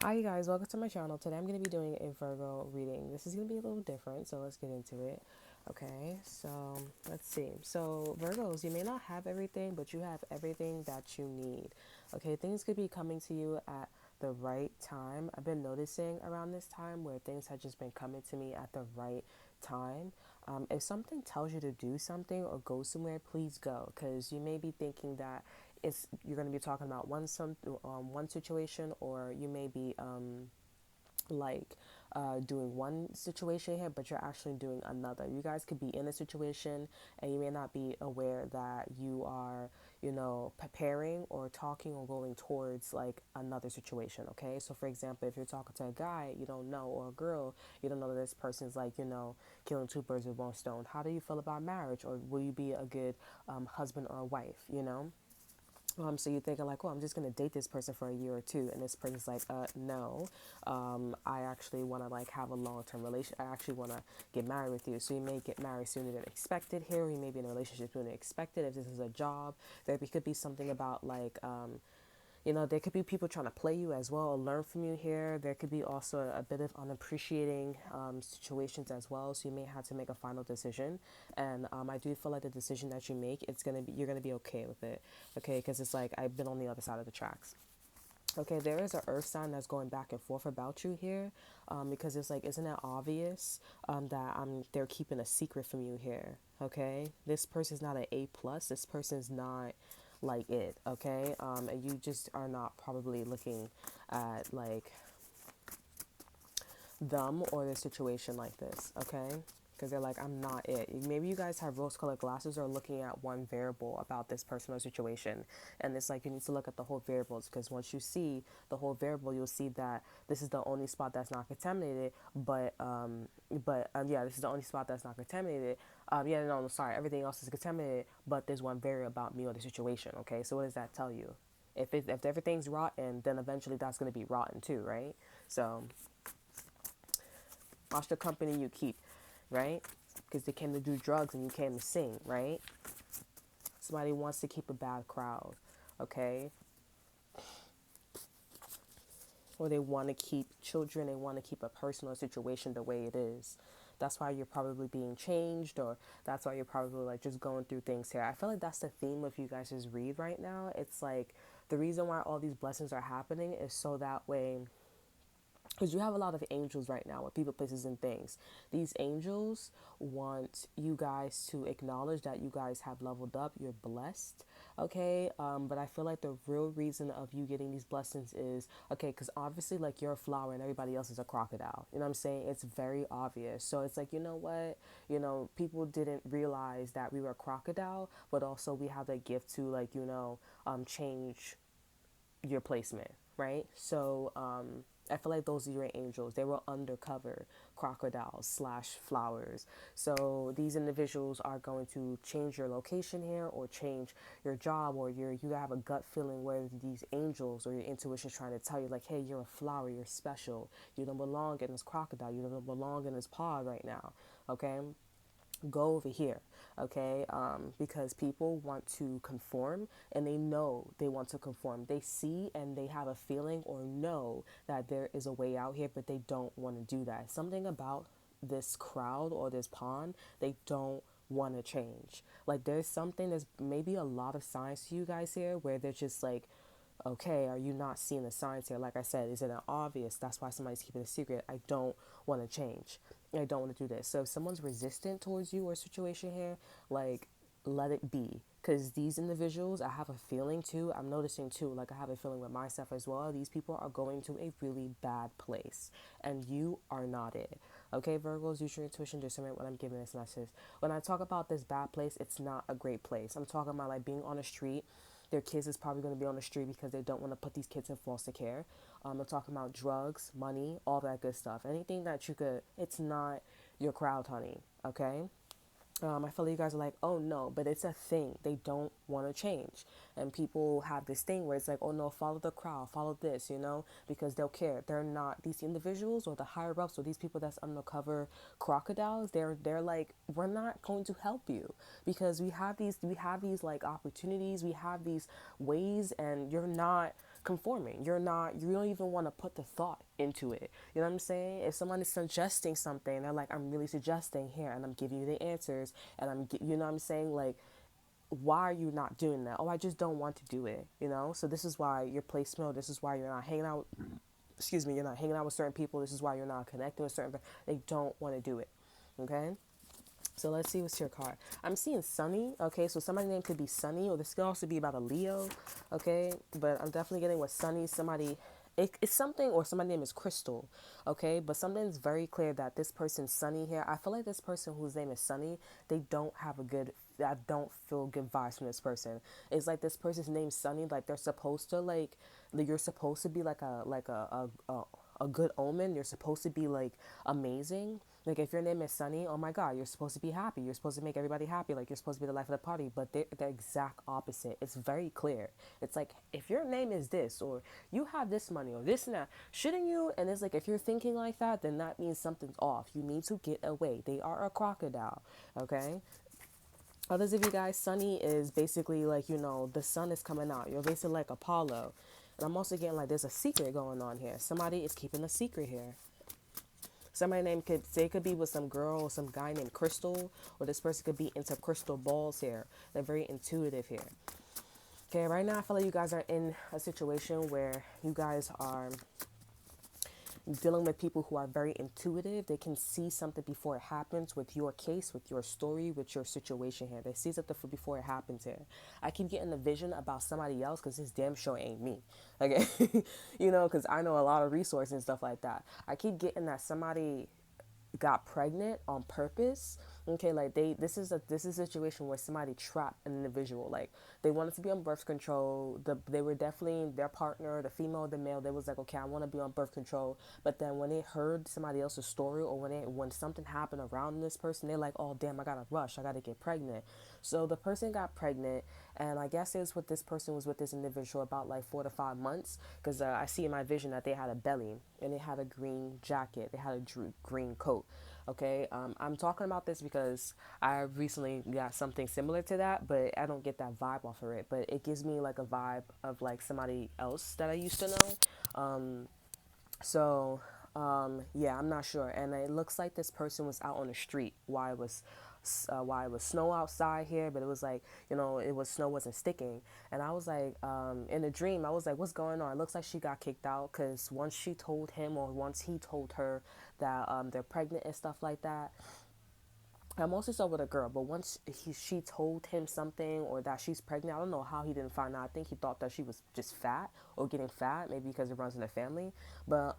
Hi you guys, welcome to my channel. Today I'm going to be doing a Virgo reading. This is going to be a little different, so let's get into it. Okay, so let's see. So Virgos, you may not have everything, but you have everything that you need. Okay, things could be coming to you at the right time. I've been noticing around this time where things have just been coming to me at the right time. If something tells you to do something or go somewhere, please go, because you may be thinking that you're going to be talking about one situation, or you may be like doing one situation here, but you're actually doing another. You guys could be in a situation and you may not be aware that you are, preparing or talking or going towards like another situation. Okay, so for example, if you're talking to a guy you don't know, or a girl you don't know, that this person's like, killing two birds with one stone. How do you feel about marriage, or will you be a good husband or a wife? So you're thinking like, well, I'm just gonna date this person for a year or two, and this person's like, no, I actually want to like have a long-term relation. I actually want to get married with you. So you may get married sooner than expected here. Or you may be in a relationship sooner than expected. If this is a job, could be something about like, there could be people trying to play you as well, or learn from you here. There could be also a bit of unappreciating situations as well. So you may have to make a final decision. And I do feel like the decision that you make, you're gonna be okay with it. Okay, because it's like I've been on the other side of the tracks. Okay, there is an earth sign that's going back and forth about you here, because it's like, isn't it obvious that they're keeping a secret from you here? Okay, this person's not an A plus. This person's not like it. Okay, and you just are not probably looking at like them or the situation like this. Okay, because they're like, I'm not it. Maybe you guys have rose-colored glasses or looking at one variable about this person or situation, and it's like you need to look at the whole variables, because once you see the whole variable, you'll see that this is the only spot that's not contaminated. Yeah, this is the only spot that's not contaminated. Yeah, no, sorry, everything else is contaminated, but there's one variable about me or the situation. Okay, so what does that tell you? If everything's rotten, then eventually that's going to be rotten too, right? So watch the company you keep, right? Because they came to do drugs and you came to sing, right? Somebody wants to keep a bad crowd, okay? Or they want to keep children, they want to keep a personal situation the way it is. That's why you're probably being changed, or that's why you're probably like just going through things here. I feel like that's the theme of you guys' read right now. It's like the reason why all these blessings are happening is so that way, because you have a lot of angels right now with people, places, and things. These angels want you guys to acknowledge that you guys have leveled up. You're blessed, okay? But I feel like the real reason of you getting these blessings is, okay, because obviously, like, you're a flower and everybody else is a crocodile. You know what I'm saying? It's very obvious. So it's like, you know what? People didn't realize that we were a crocodile, but also we have that gift to, like, change your placement, right? So I feel like those are your angels. They were undercover crocodiles slash flowers. So these individuals are going to change your location here, or change your job, or you have a gut feeling where these angels or your intuition is trying to tell you like, hey, you're a flower, you're special. You don't belong in this crocodile. You don't belong in this pod right now. Okay, go over here. Okay, because people want to conform, and they know they want to conform. They see and they have a feeling or know that there is a way out here, but they don't want to do that. Something about this crowd or this pond, they don't want to change. Like, there's maybe a lot of signs to you guys here where they're just like, okay, are you not seeing the signs here? Like I said, isn't it obvious? That's why somebody's keeping a secret. I don't want to change. I don't want to do this. So if someone's resistant towards you or situation here, like, let it be. Because these individuals, I have a feeling too, I'm noticing too, like I have a feeling with myself as well, these people are going to a really bad place. And you are not it. Okay, Virgos, use your intuition, discernment when I'm giving this message. When I talk about this bad place, it's not a great place. I'm talking about like being on the street. Their kids is probably going to be on the street because they don't want to put these kids in foster care. I'm talking about drugs, money, all that good stuff. Anything that you could, it's not your crowd, honey. Okay? I feel like you guys are like, oh no, but it's a thing. They don't want to change. And people have this thing where it's like, oh no, follow the crowd, follow this, because they'll care. They're not, these individuals or the higher ups or these people that's undercover crocodiles, they're like, we're not going to help you, because we have these like opportunities, we have these ways, and you're not conforming. You don't even want to put the thought into it. You know what I'm saying? If someone is suggesting something, they're like, I'm really suggesting here, and I'm giving you the answers, and you know what I'm saying? Like, why are you not doing that? Oh, I just don't want to do it, you know? So this is why you're placement. This is why you're not hanging out, excuse me, you're not hanging out with certain people. This is why you're not connecting with certain people. They don't want to do it, okay? So let's see what's your card. I'm seeing Sunny, okay? So somebody's name could be Sunny, or this could also be about a Leo, okay? But I'm definitely getting with Sunny, it's something, or somebody's name is Crystal, okay? But something's very clear that this person, Sunny here, I feel like this person whose name is Sunny, I don't feel good vibes from this person. It's like this person's name's Sunny, like they're supposed to, you're supposed to be like a good omen. You're supposed to be like amazing. Like if your name is Sunny, oh my God, you're supposed to be happy. You're supposed to make everybody happy. Like you're supposed to be the life of the party. But they're the exact opposite. It's very clear. It's like if your name is this, or you have this money, or this and that, shouldn't you? And it's like if you're thinking like that, then that means something's off. You need to get away. They are a crocodile. Okay. Others of you guys, Sunny is basically like, the sun is coming out. You're basically like Apollo. And I'm also getting like there's a secret going on here. Somebody is keeping a secret here. Somebody named could be with some girl or some guy named Crystal, or this person could be into crystal balls here. They're very intuitive here. Okay, right now I feel like you guys are in a situation where you guys are dealing with people who are very intuitive. They can see something before it happens with your case, with your story, with your situation here. They see something before it happens here. I keep getting a vision about somebody else because this damn show ain't me. Okay, because I know a lot of resources and stuff like that. I keep getting that somebody got pregnant on purpose. Okay, like this is a situation where somebody trapped an individual. Like they wanted to be on birth control. They were definitely their partner, the female or the male. They was like, okay, I want to be on birth control. But then when they heard somebody else's story, or when something happened around this person, they're like, oh damn, I gotta rush. I gotta get pregnant. So the person got pregnant, and I guess this person was with this individual about like 4 to 5 months, because I see in my vision that they had a belly and they had a green jacket. They had a green coat. Okay, I'm talking about this because I recently got something similar to that, but I don't get that vibe off of it. But it gives me like a vibe of like somebody else that I used to know. Yeah, I'm not sure. And it looks like this person was out on the street while it was snow outside here, but it was like, snow wasn't sticking. And I was like, in a dream, I was like, what's going on? It looks like she got kicked out because once she told him, or once he told her that they're pregnant and stuff like that. I mostly saw with a girl, but once she told him something, or that she's pregnant, I don't know how he didn't find out. I think he thought that she was just fat or getting fat, maybe because it runs in the family. But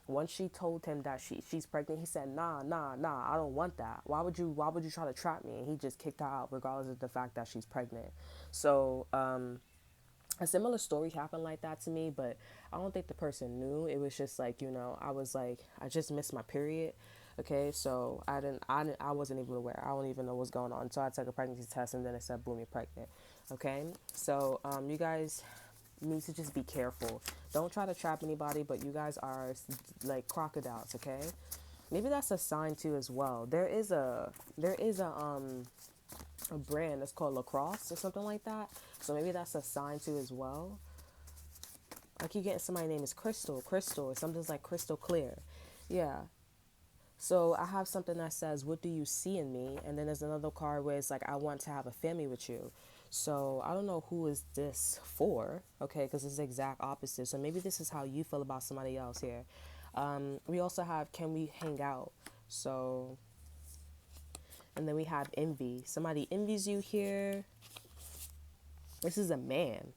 once she told him that she's pregnant, he said, nah, I don't want that. Why would you try to trap me? And he just kicked her out regardless of the fact that she's pregnant. So a similar story happened like that to me, but I don't think the person knew. It was just like, I was like, I just missed my period. Okay, so I wasn't even aware. I don't even know what's going on. So I took a pregnancy test, and then it said, boom, you're pregnant. Okay, so you guys need to just be careful. Don't try to trap anybody, but you guys are like crocodiles. Okay, maybe that's a sign too as well. There is a brand that's called Lacrosse or something like that. So maybe that's a sign too as well. I keep getting somebody's name is Crystal, or something's like crystal clear. Yeah. So I have something that says, what do you see in me? And then there's another card where it's like, I want to have a family with you. So I don't know who is this for, okay, because it's the exact opposite. So maybe this is how you feel about somebody else here. We also have, can we hang out? So, and then we have envy. Somebody envies you here. This is a man.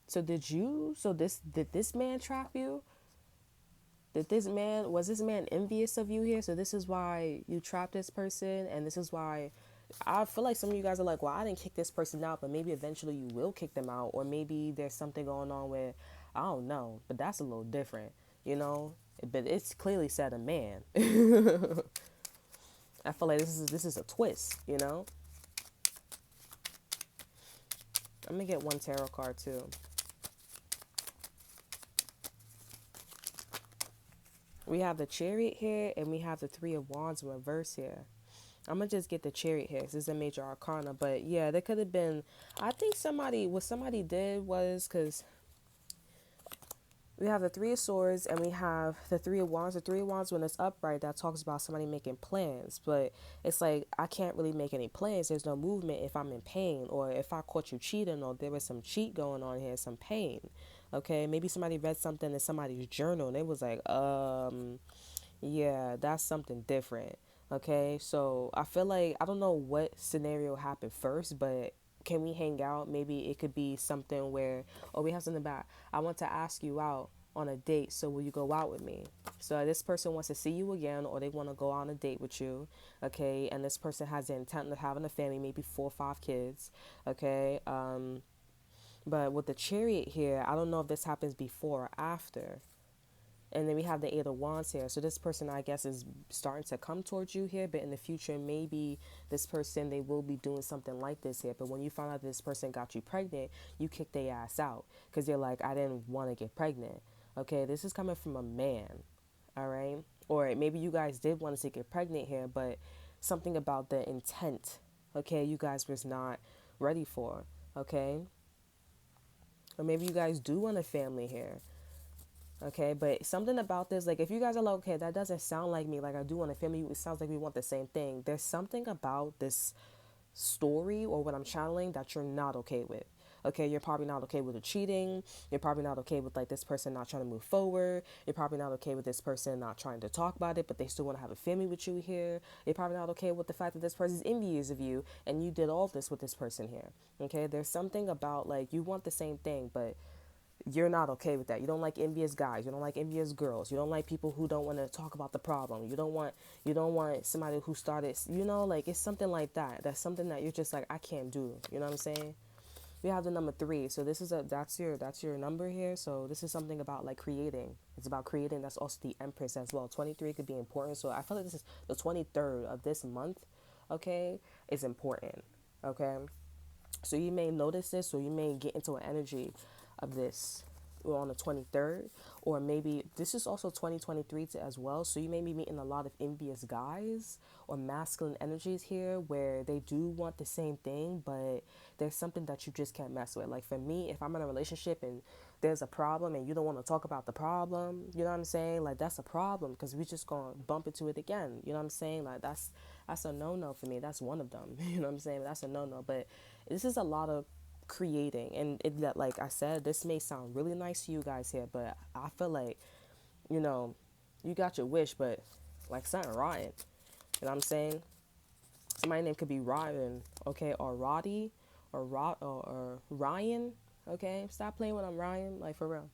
So did this man trap you? Was this man envious of you here? So this is why you trapped this person, and this is why I feel like some of you guys are like, well, I didn't kick this person out, but maybe eventually you will kick them out, or maybe there's something going on where, I don't know, but that's a little different, but it's clearly said a man. I feel like this is a twist, I'm gonna get one tarot card too. We have the Chariot here, and we have the Three of Wands in reverse here. I'm going to just get the Chariot here. This is a major arcana. But, yeah, there could have been... I think what somebody did was... Because We have the Three of Swords and we have the Three of Wands. The Three of Wands, when it's upright, that talks about somebody making plans. But it's like, I can't really make any plans. There's no movement if I'm in pain, or if I caught you cheating, or there was some cheat going on here, some pain. Okay, maybe somebody read something in somebody's journal and it was like, yeah, that's something different. Okay, so I feel like I don't know what scenario happened first, but can we hang out? Maybe it could be something where, oh, we have something back. I want to ask you out on a date, so will you go out with me? So this person wants to see you again, or they want to go on a date with you, okay? And this person has the intent of having a family, maybe 4 or 5 kids, okay? But with the Chariot here, I don't know if this happens before or after. And then we have the Eight of Wands here. So this person, I guess, is starting to come towards you here. But in the future, maybe this person, they will be doing something like this here. But when you find out this person got you pregnant, you kick their ass out. Because they're like, I didn't want to get pregnant. Okay, this is coming from a man. All right? Or maybe you guys did want to get pregnant here, but something about the intent, okay, you guys was not ready for. Okay? Or maybe you guys do want a family here. Okay, but something about this, like if you guys are like, okay, that doesn't sound like me, like I do want a family, it sounds like we want the same thing. There's something about this story or what I'm channeling that you're not okay with. Okay, you're probably not okay with the cheating. You're probably not okay with like this person not trying to move forward. You're probably not okay with this person not trying to talk about it, but they still want to have a family with you here. You're probably not okay with the fact that this person's envious of you and you did all this with this person here. Okay, there's something about like you want the same thing, but you're not okay with that. You don't like envious guys. You don't like envious girls. You don't like people who don't want to talk about the problem. You don't want somebody who started, like it's something like that. That's something that you're just like, I can't do. You know what I'm saying? We have the number 3. So this is that's your number here. So this is something about like creating. It's about creating. That's also the Empress as well. 23 could be important. So I feel like this is the 23rd of this month, okay, is important. Okay. So you may notice this, or you may get into an energy of this on the 23rd, or maybe this is also 2023 as well. So you may be meeting a lot of envious guys or masculine energies here where they do want the same thing, but there's something that you just can't mess with. Like for me, if I'm in a relationship and there's a problem and you don't want to talk about the problem, you know what I'm saying? Like that's a problem because we just gonna bump into it again. You know what I'm saying? Like that's a no-no for me. That's one of them. You know what I'm saying? That's a no-no. But this is a lot of creating, and that, like I said, this may sound really nice to you guys here, but I feel like, you know, you got your wish, but like something rotten. You know what I'm saying? Somebody's name could be Ryan, okay, or Roddy, or Ryan. Okay, stop playing when I'm Ryan, like for real.